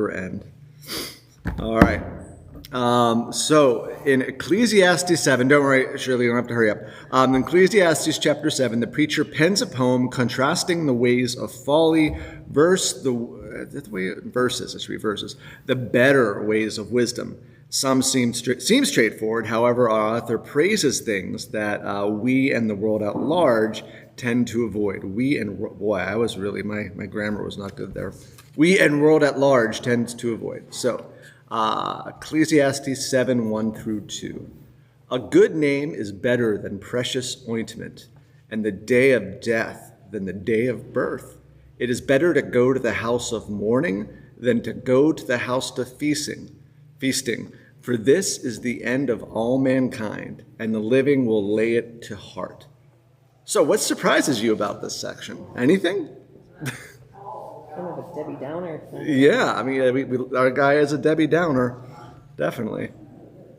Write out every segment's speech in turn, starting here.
end. All right. So in Ecclesiastes 7, don't worry, Shirley, you don't have to hurry up. In Ecclesiastes chapter 7, the preacher pens a poem contrasting the ways of folly versus the better ways of wisdom. Some seem straightforward. However, our author praises things that we and the world at large tend to avoid. My grammar was not good there. We and world at large tend to avoid. So, Ecclesiastes 7, 1 through 2. A good name is better than precious ointment, and the day of death than the day of birth. It is better to go to the house of mourning than to go to the house of feasting. For this is the end of all mankind, and the living will lay it to heart. So what surprises you about this section? Anything? Kind of a Debbie Downer thing. Yeah, I mean, our guy is a Debbie Downer, definitely.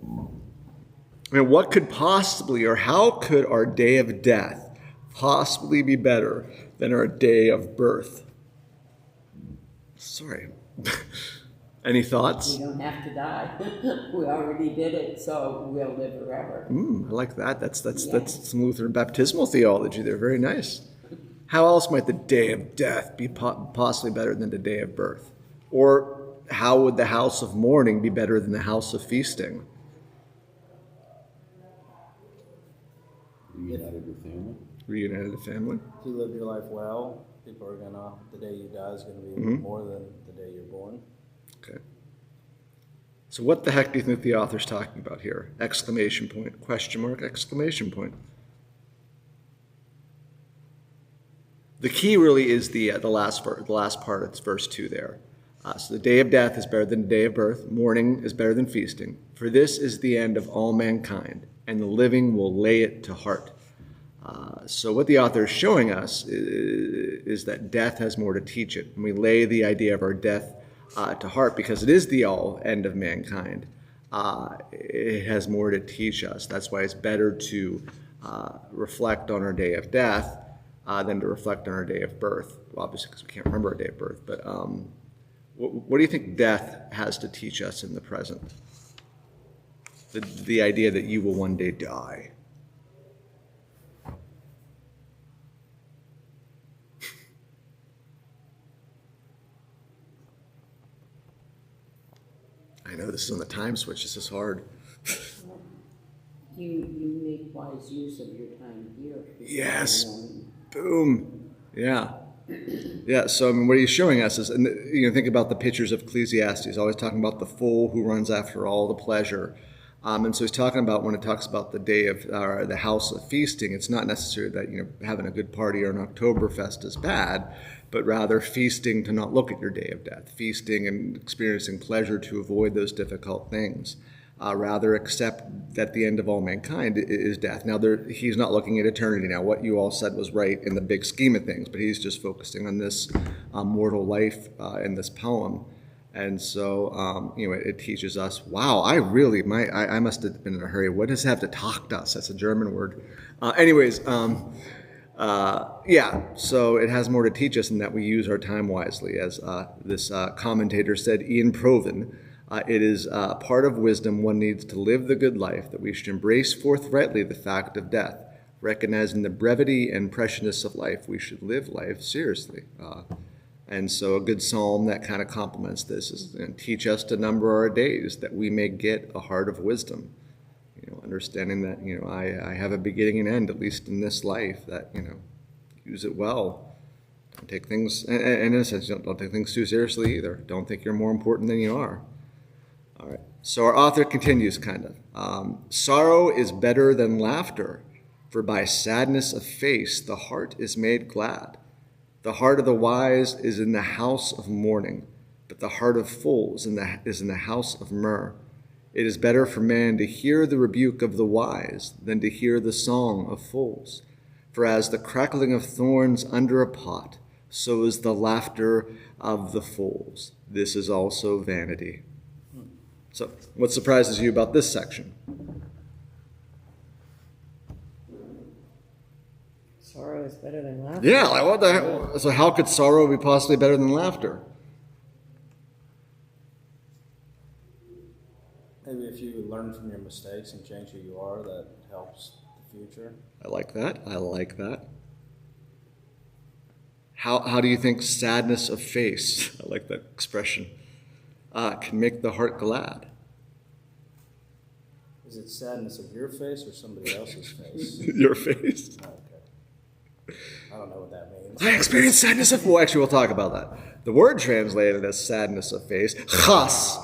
I mean, what could possibly, or how could our day of death possibly be better than our day of birth? Sorry. Any thoughts? We don't have to die. We already did it, so we'll live forever. I like that. That's some Lutheran baptismal theology there. Very nice. How else might the day of death be possibly better than the day of birth? Or how would the house of mourning be better than the house of feasting? Reunited with family. Reunited with family. If you live your life well, people are the day you die is gonna be more than the day you're born. Okay. So what the heck do you think the author's talking about here? Exclamation point, question mark, exclamation point. The key really is the last part. It's verse 2 there. So the day of death is better than the day of birth. Mourning is better than feasting. For this is the end of all mankind, and the living will lay it to heart. So what the author is showing us is that death has more to teach it. And we lay the idea of our death to heart because it is the all end of mankind. It has more to teach us. That's why it's better to reflect on our day of death than to reflect on our day of birth. Well, obviously, because we can't remember our day of birth. But what do you think death has to teach us in the present? The idea that you will one day die. I know this is on the time switch. This is hard. You make wise use of your time here. Yes. Boom. Yeah. Yeah. So I mean, what he's showing us is, and think about the pictures of Ecclesiastes. Always talking about the fool who runs after all the pleasure. And so he's talking about when it talks about the day of the house of feasting. It's not necessarily that having a good party or an Oktoberfest is bad, but rather feasting to not look at your day of death, feasting and experiencing pleasure to avoid those difficult things. Rather accept that the end of all mankind is death. Now, he's not looking at eternity now. What you all said was right in the big scheme of things, but he's just focusing on this mortal life in this poem. And so, it teaches us, wow, I must have been in a hurry. What does it have to talk to us? That's a German word. So it has more to teach us in that we use our time wisely. As this commentator said, Ian Proven, it is part of wisdom one needs to live the good life, that we should embrace forthrightly the fact of death. Recognizing the brevity and preciousness of life, we should live life seriously. And so a good psalm that kind of complements this is teach us to number our days that we may get a heart of wisdom. Understanding that, I have a beginning and end, at least in this life, that, use it well. Don't take things, and in a sense, don't take things too seriously either. Don't think you're more important than you are. All right. So our author continues sorrow is better than laughter, for by sadness of face the heart is made glad. The heart of the wise is in the house of mourning, but the heart of fools is in the house of myrrh. It is better for man to hear the rebuke of the wise than to hear the song of fools. For as the crackling of thorns under a pot, so is the laughter of the fools. This is also vanity. So, what surprises you about this section? Sorrow is better than laughter. Yeah, like what the heck? So how could sorrow be possibly better than laughter? Maybe if you learn from your mistakes and change who you are, that helps the future. I like that. I like that. How do you think sadness of face, I like that expression, can make the heart glad? Is it sadness of your face or somebody else's face? Your face. Okay. I don't know what that means. I experience sadness of... Well, actually, we'll talk about that. The word translated as sadness of face, chas,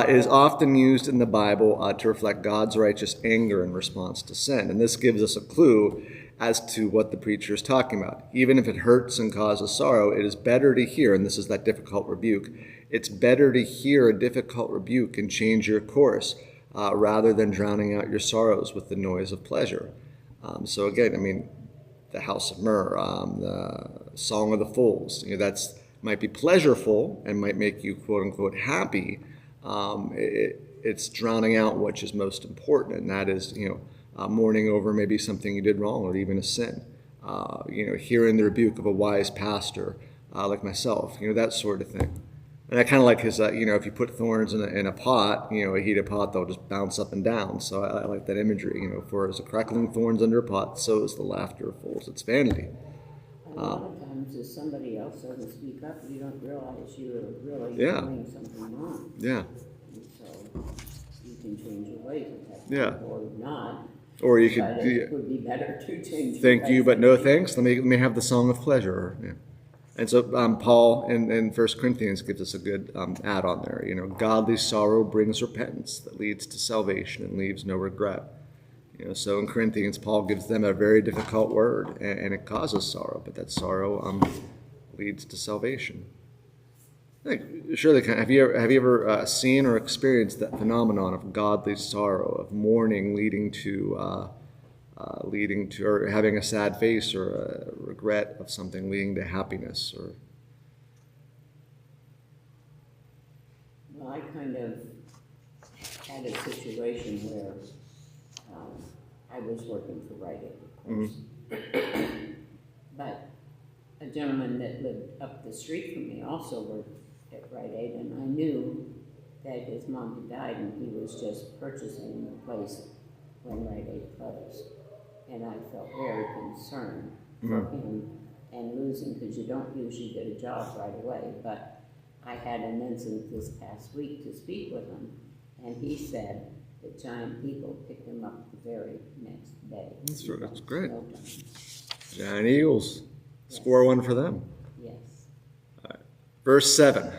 is often used in the Bible to reflect God's righteous anger in response to sin. And this gives us a clue as to what the preacher is talking about. Even if it hurts and causes sorrow, it is better to hear, and this is that difficult rebuke, it's better to hear a difficult rebuke and change your course rather than drowning out your sorrows with the noise of pleasure. So again, I mean, the House of Myrrh, the Song of the Fools, that's might be pleasureful and might make you quote unquote happy. It's drowning out which is most important, and that is mourning over maybe something you did wrong or even a sin. Hearing the rebuke of a wise pastor like myself, that sort of thing. And I kind of like his, if you put thorns in a pot, a heated pot, they'll just bounce up and down. So I like that imagery, for as a crackling thorns under a pot, so is the laughter of fools. It's vanity. A lot of times if somebody else doesn't speak up, you don't realize you're really doing something wrong. Yeah. And so you can change your ways at that Yeah. point, or not. Or you But could, it would be better to change thank your you, ways but than no to- thanks. Let me have the song of pleasure. Yeah. And so Paul in 1 Corinthians gives us a good add-on there. Godly sorrow brings repentance that leads to salvation and leaves no regret. So in Corinthians, Paul gives them a very difficult word, and it causes sorrow, but that sorrow leads to salvation. Surely, have you ever seen or experienced that phenomenon of godly sorrow, of mourning leading to or having a sad face, or a regret of something leading to happiness? Or Well, I kind of had a situation where I was working for Rite Aid, of course. But a gentleman that lived up the street from me also worked at Rite Aid, and I knew that his mom had died and he was just purchasing the place when Rite Aid closed. And I felt very concerned for him and losing, because you don't usually get a job right away. But I had an incident this past week to speak with him, and he said that Giant Eagle picked him up the very next day. That's great. No time. Giant Eagles, score one for them. Yes. Verse 7.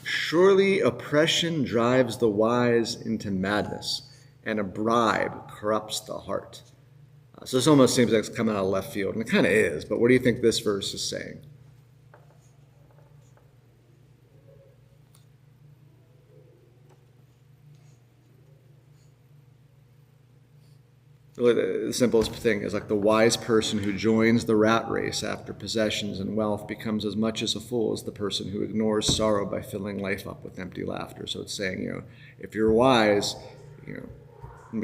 Surely oppression drives the wise into madness, and a bribe corrupts the heart. So this almost seems like it's coming out of left field, and it kind of is, but what do you think this verse is saying? Really, the simplest thing is like the wise person who joins the rat race after possessions and wealth becomes as much as a fool as the person who ignores sorrow by filling life up with empty laughter. So it's saying, if you're wise,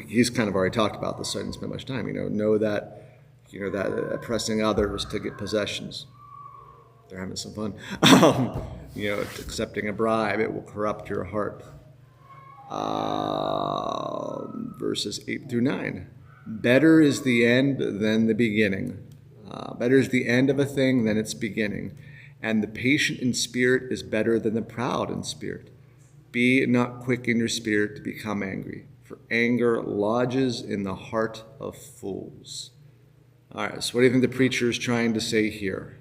he's kind of already talked about this, so I didn't spend much time, know that, that oppressing others to get possessions, they're having some fun, accepting a bribe, it will corrupt your heart. Verses 8 through 9. Better is the end than the beginning. Better is the end of a thing than its beginning. And the patient in spirit is better than the proud in spirit. Be not quick in your spirit to become angry, for anger lodges in the heart of fools. All right, so what do you think the preacher is trying to say here?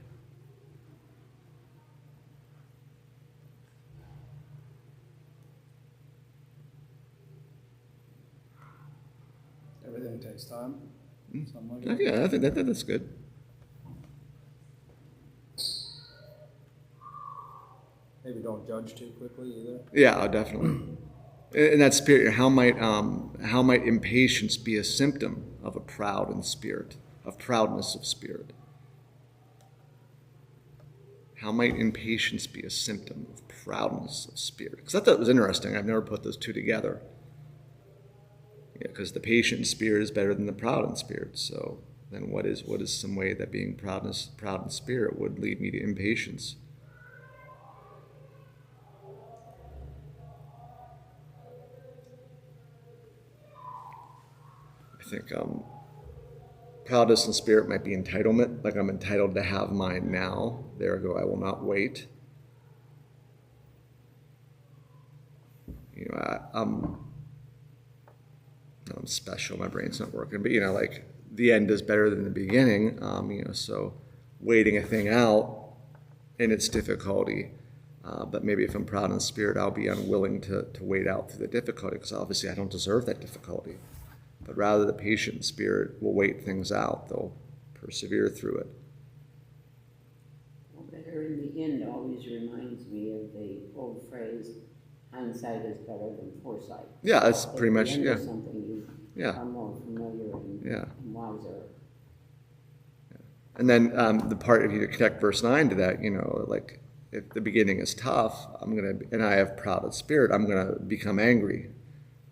Everything takes time. Something like that. Yeah, I think that's good. Maybe don't judge too quickly either. Yeah, definitely. In that spirit, how might impatience be a symptom of a proud in spirit, of proudness of spirit? How might impatience be a symptom of proudness of spirit? Because I thought it was interesting. I've never put those two together. Yeah, because the patient in spirit is better than the proud in spirit. So then what is some way that being proud in spirit would lead me to impatience? think proudness in spirit might be entitlement, like I'm entitled to have mine now. Therefore, I will not wait. I'm special. My brain's not working, but like the end is better than the beginning. So waiting a thing out in its difficulty. But maybe if I'm proud in spirit, I'll be unwilling to wait out through the difficulty, because obviously I don't deserve that difficulty. But rather, the patient spirit will wait things out. They'll persevere through it. Well, better in the end always reminds me of the old phrase, hindsight is better than foresight. Yeah, that's pretty much, the end yeah. of something you are more familiar and wiser. And then the part, if you connect verse 9 to that, like if the beginning is tough, and I have proud of spirit, I'm going to become angry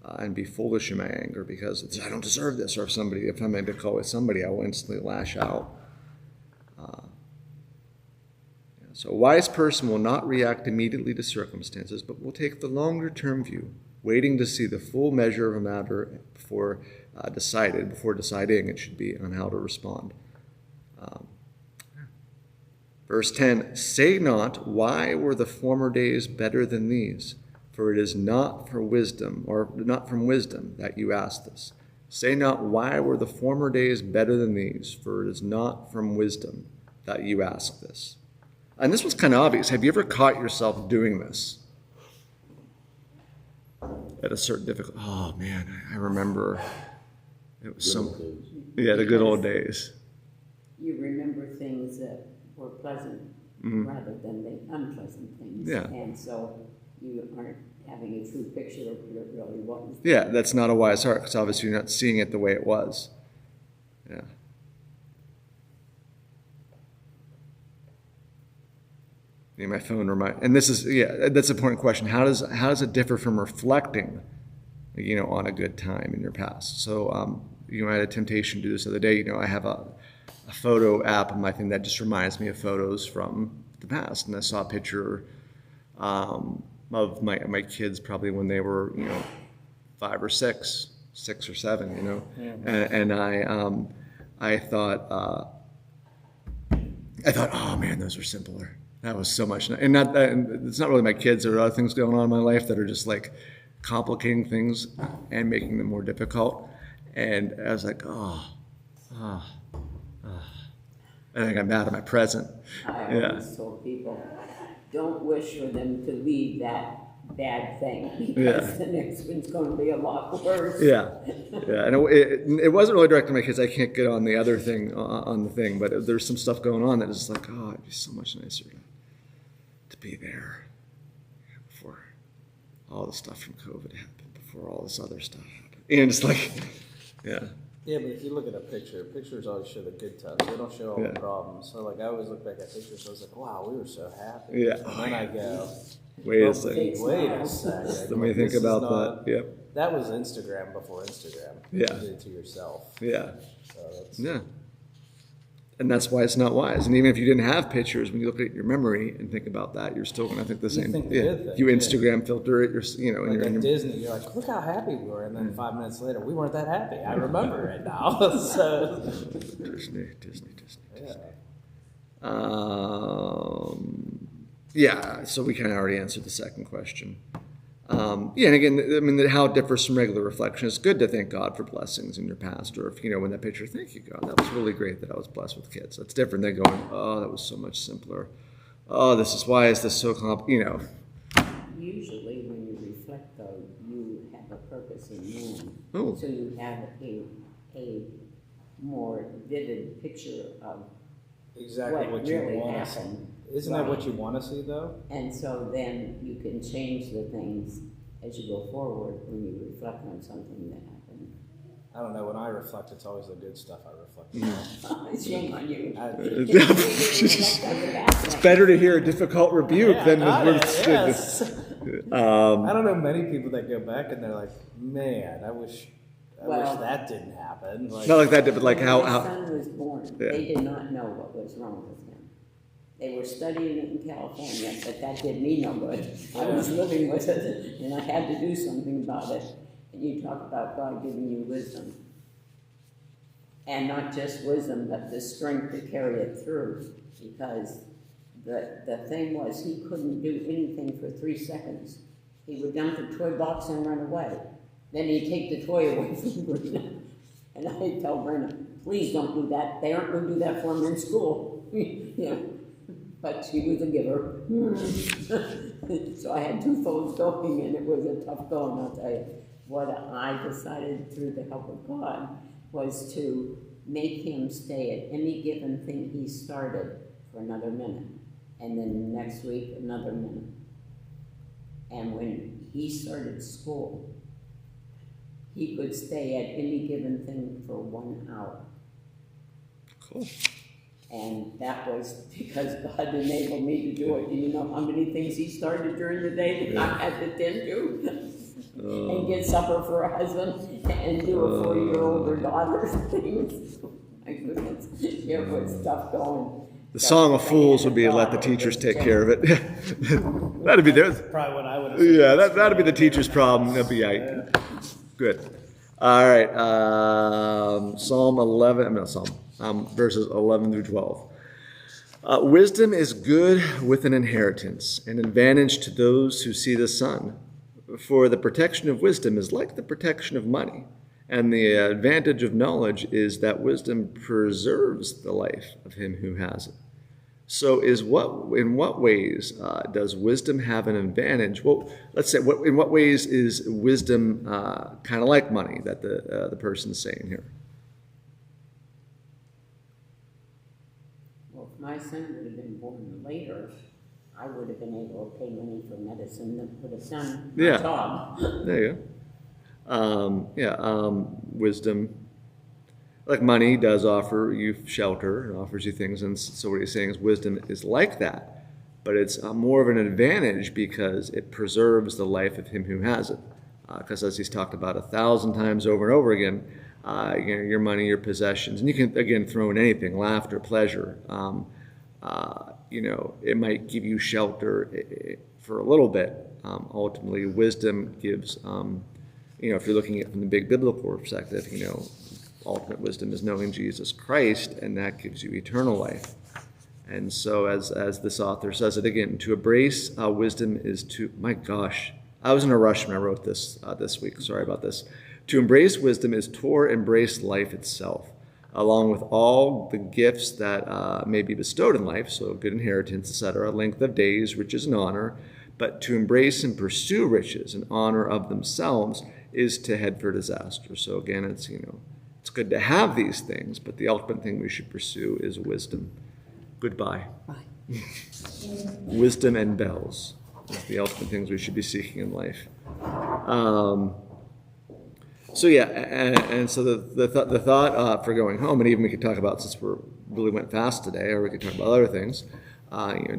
and be foolish in my anger because I don't deserve this. Or if I'm in a difficult with somebody, I will instantly lash out. So a wise person will not react immediately to circumstances, but will take the longer-term view, waiting to see the full measure of a matter before deciding it should be on how to respond. Verse 10, say not, why were the former days better than these? For it is not from wisdom that you ask this. Say not, why were the former days better than these? For it is not from wisdom that you ask this. And this was kind of obvious. Have you ever caught yourself doing this? At a certain difficulty. Oh, man, I remember it was the good old days. You remember things that were pleasant rather than the unpleasant things. Yeah. And so you aren't having a true picture of what it really was. Yeah, that's not a wise heart, because obviously you're not seeing it the way it was. Yeah. My phone and this is, that's an important question. How does it differ from reflecting, on a good time in your past? So, I had a temptation to do this the other day. I have a photo app on my thing that just reminds me of photos from the past. And I saw a picture of my kids probably when they were, 5 or 6 or 7, Yeah. And I thought, oh man, those were simpler. That was so much, and it's not really my kids. There are other things going on in my life that are just like complicating things and making them more difficult. And I was like, and I got mad at my present. I always told people, don't wish for them to leave that bad thing, because the next one's going to be a lot worse. Yeah. And it wasn't really directed at my kids. I can't get on the other thing, on the thing, but there's some stuff going on that is like, it'd be so much nicer to be there before all the stuff from COVID happened, before all this other stuff happened. And it's like, Yeah, but if you look at a picture, pictures always show the good times. They don't show all the problems. So, I always look back at pictures, I was like, wow, we were so happy. Yeah. And then I go, wait a second. wait a second. Let me think about that. Yep. That was Instagram before Instagram. Yeah. You did it to yourself. Yeah. So that's, Yeah. And that's why it's not wise. And even if you didn't have pictures, when you look at your memory and think about that, you're still going to think the same. think the good thing, You Instagram filter it, and like you're at Disney, you're like, look how happy we were. And then 5 minutes later, we weren't that happy. I remember it now. So Disney. Yeah. So we kind of already answered the second question. And again, how it differs from regular reflection. It's good to thank God for blessings in your past, or if, when that picture, thank you, God, that was really great that I was blessed with kids. That's different than going, oh, that was so much simpler. Oh, why is this so complicated, Usually when you reflect, though, you have a purpose in mind. Oh. So you have a more vivid picture of exactly what you really want to see. happened. Isn't that what you want to see, though? And so then you can change the things as you go forward when you reflect on something that happened. I don't know. When I reflect, it's always the good stuff I reflect on. Shame on you. It's better to hear a difficult rebuke than the words. Yes. I don't know many people that go back and they're like, man, I wish that didn't happen. Not like that, but like when how. my son was born, they did not know what was wrong with him. They were studying it in California, but that did me no good. I was living with it, and I had to do something about it. And you talk about God giving you wisdom. And not just wisdom, but the strength to carry it through. Because the thing was, he couldn't do anything for 3 seconds. He would dump the toy box and run away. Then he'd take the toy away from Brina. And I'd tell Brina, please don't do that. They aren't going to do that for him in school. You know. But she was a giver. So I had 2 phones going, and it was a tough going, I'll tell you. What I decided through the help of God was to make him stay at any given thing he started for another minute. And then next week, another minute. And when he started school, he could stay at any given thing for 1 hour. Cool. And that was because God enabled me to do it. Do you know how many things he started during the day that I had to tend to? And get supper for a husband and do a 4-year-old or daughter's things. My goodness, it was stuff going. The song of fools would be let the teachers take care of it. That'd be theirs. Probably what I would have said. Yeah, that'd be the teacher's problem. That'd be good. All right, Psalm 11. Verses 11 through 12. Wisdom is good with an inheritance, an advantage to those who see the sun. For the protection of wisdom is like the protection of money, and the advantage of knowledge is that wisdom preserves the life of him who has it. So in what ways does wisdom have an advantage? Well, let's say, in what ways is wisdom kind of like money that the person's saying here? Well, if my son would have been born later, I would have been able to pay money for medicine that would have done my job. There you go. Wisdom, like money, does offer you shelter and offers you things. And so what he's saying is wisdom is like that, but it's more of an advantage because it preserves the life of him who has it. Because as he's talked about 1,000 times over and over again, your money, your possessions, and you can, again, throw in anything, laughter, pleasure. It might give you shelter for a little bit. Ultimately, wisdom gives, if you're looking at it from the big biblical perspective, ultimate wisdom is knowing Jesus Christ, and that gives you eternal life. And so as this author says it again, to embrace wisdom is to, my gosh, I was in a rush when I wrote this week. Sorry about this. To embrace wisdom is to embrace life itself, along with all the gifts that may be bestowed in life, so good inheritance, etc., length of days, riches, and honor. But to embrace and pursue riches and honor of themselves is to head for disaster. So again, it's good to have these things, but the ultimate thing we should pursue is wisdom. Goodbye. Bye. Wisdom and bells is the ultimate things we should be seeking in life. And so the thought for going home, and even we could talk about, since we really went fast today, or we could talk about other things,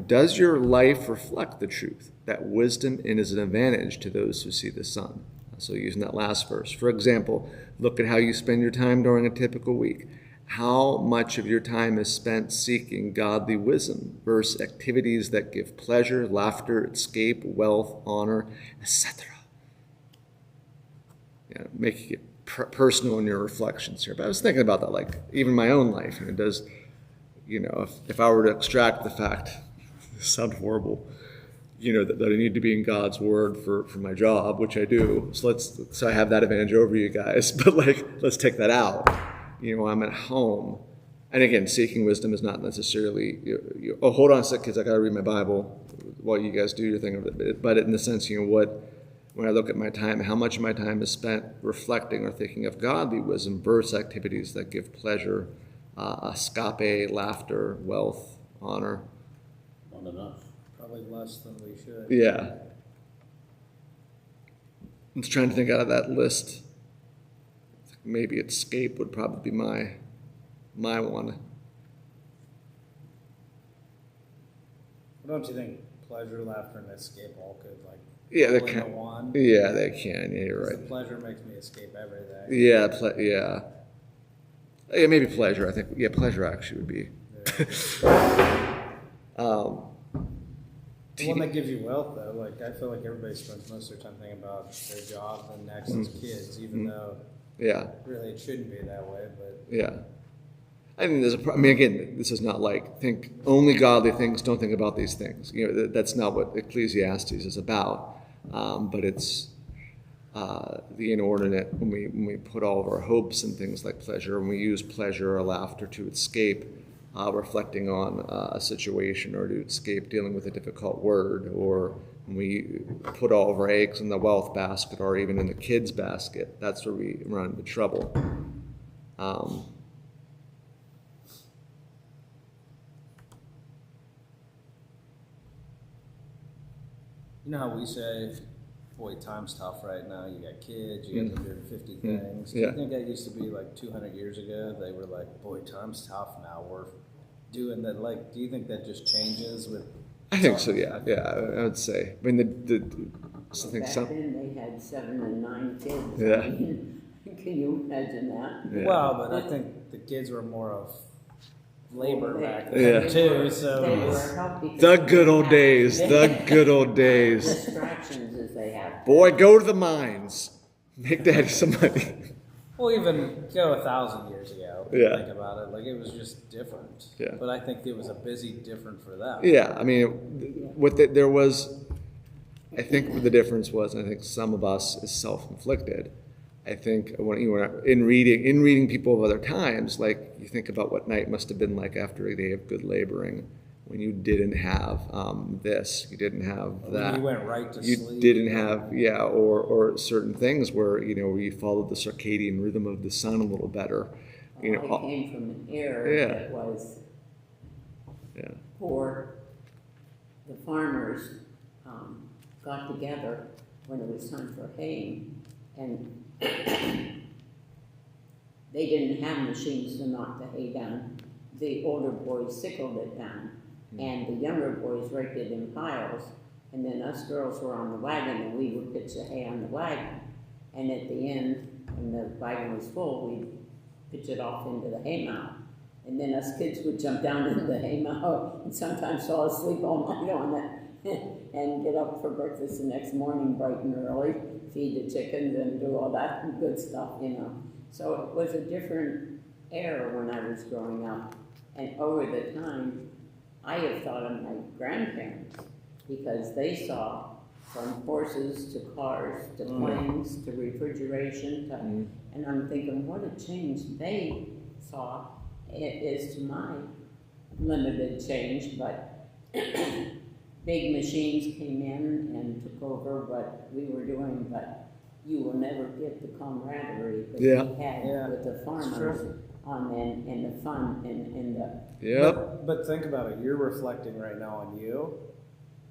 does your life reflect the truth that wisdom is an advantage to those who see the sun? So using that last verse. For example, look at how you spend your time during a typical week. How much of your time is spent seeking godly wisdom versus activities that give pleasure, laughter, escape, wealth, honor, etc.? Making it personal in your reflections here. But I was thinking about that, like even my own life. If I were to extract the fact, this sounds horrible, that I need to be in God's word for my job, which I do. So I have that advantage over you guys. But let's take that out. I'm at home, and again, seeking wisdom is not necessarily. Hold on a sec, kids. I got to read my Bible while you guys do your thing. But in the sense, when I look at my time, how much of my time is spent reflecting or thinking of godly wisdom versus activities that give pleasure, escape, laughter, wealth, honor. Not enough. Probably less than we should. Yeah. I'm just trying to think out of that list. Maybe escape would probably be my one. Don't you think pleasure, laughter, and escape all could Yeah, they go can. into one? Yeah, they can. Yeah, you're right. The pleasure makes me escape everything. Yeah, yeah, maybe pleasure. I think pleasure actually would be. The one that gives you wealth, though, I feel like everybody spends most of their time thinking about their jobs and next is kids, even though really it shouldn't be that way. But I think I mean, again, this is not like think only godly things, don't think about these things. That's not what Ecclesiastes is about. But it's the inordinate when we put all of our hopes in things like pleasure, when we use pleasure or laughter to escape reflecting on a situation or to escape dealing with a difficult word, or when we put all of our eggs in the wealth basket or even in the kids basket. That's where we run into trouble. You know how we say, boy, time's tough right now. You got kids, you got them doing 50 things. Do you think that used to be like 200 years ago? They were like, boy, time's tough now. We're doing that. Like, do you think that just changes with? I think so. Yeah. I would say. I mean, then they had 7 and 9 kids. Yeah. I mean, can you imagine that? Yeah. Well, but I think the kids were more of labor back then too. So they were helping. The good old days. The good old days. Distractions as they have. Boy, go to the mines. Make daddy some money. Well, even go 1,000 years ago. Yeah. Think about it. Like, it was just different. Yeah. But I think it was a busy different for them. Yeah, I mean, there was. I think what the difference was, and I think some of us is self-inflicted. I think when in reading people of other times, like you think about what night must have been like after a day of good laboring, when you didn't have this, you didn't have that. You went right to you sleep. didn't have or certain things where we followed the circadian rhythm of the sun a little better. I came from an era that was poor. The farmers got together when it was time for haying, and they didn't have machines to knock the hay down. The older boys sickled it down, and the younger boys raked it in piles, and then us girls were on the wagon, and we would pitch the hay on the wagon. And at the end, when the wagon was full, we'd pitch it off into the haymow. And then us kids would jump down into the haymow and sometimes fall asleep all night on it and get up for breakfast the next morning bright and early, feed the chickens and do all that good stuff, So it was a different era when I was growing up. And over the time, I have thought of my grandparents, because they saw from horses to cars to planes to refrigeration and I'm thinking, what a change they saw. It is to my limited change, but big machines came in and took over what we were doing, but you will never get the camaraderie that we had with the farmers and the fun and the... But think about it. You're reflecting right now on you.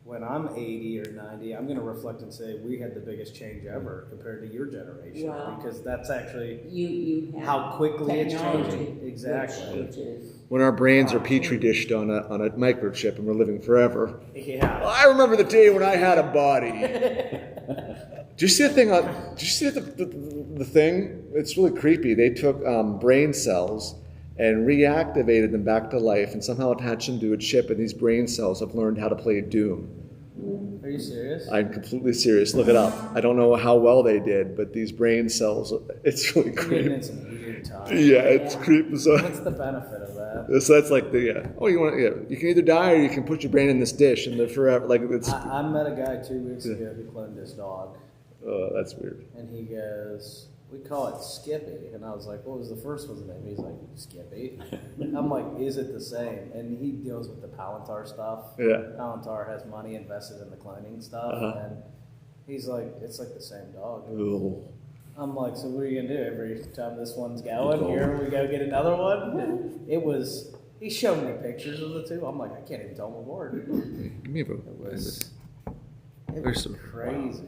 When I'm 80 or 90, I'm going to reflect and say we had the biggest change ever compared to your generation, because that's actually you have how quickly it's technology, changing. Exactly. Which is when our brains are petri dished on a microchip and we're living forever. Yeah. I remember the day when I had a body. Do you see the thing? Do you see the thing? It's really creepy. They took brain cells and reactivated them back to life and somehow attached them to a chip, and these brain cells have learned how to play Doom. Are you serious? I'm completely serious. Look it up. I don't know how well they did, but these brain cells, it's really You're creepy. in some weird time. Yeah, it's creepy. So what's the benefit of that? So that's like you can either die or you can put your brain in this dish and live forever. Like it's. I met a guy 2 weeks ago who cloned his dog. Oh, that's weird. And he goes, we call it Skippy. And I was like, what was the first one's name? He's like, Skippy. I'm like, is it the same? And he deals with the Palantir stuff. Yeah. Palantir has money invested in the cloning stuff. And he's like, it's like the same dog. Ugh. I'm like, so what are you going to do? Every time this one's going, here we go get another one? It was, he showed me pictures of the two. I'm like, I can't even tell them apart. Give me a vote. It was crazy.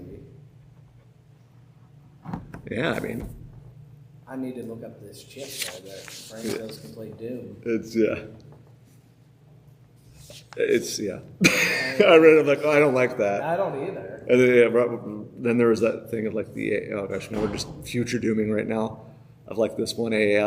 Yeah, I mean, I need to look up this chip though that brain cells can play Doom. It's I read it, I'm like, oh, I don't like that. I don't either. And then there was that thing of like we're just future dooming right now of like this one AI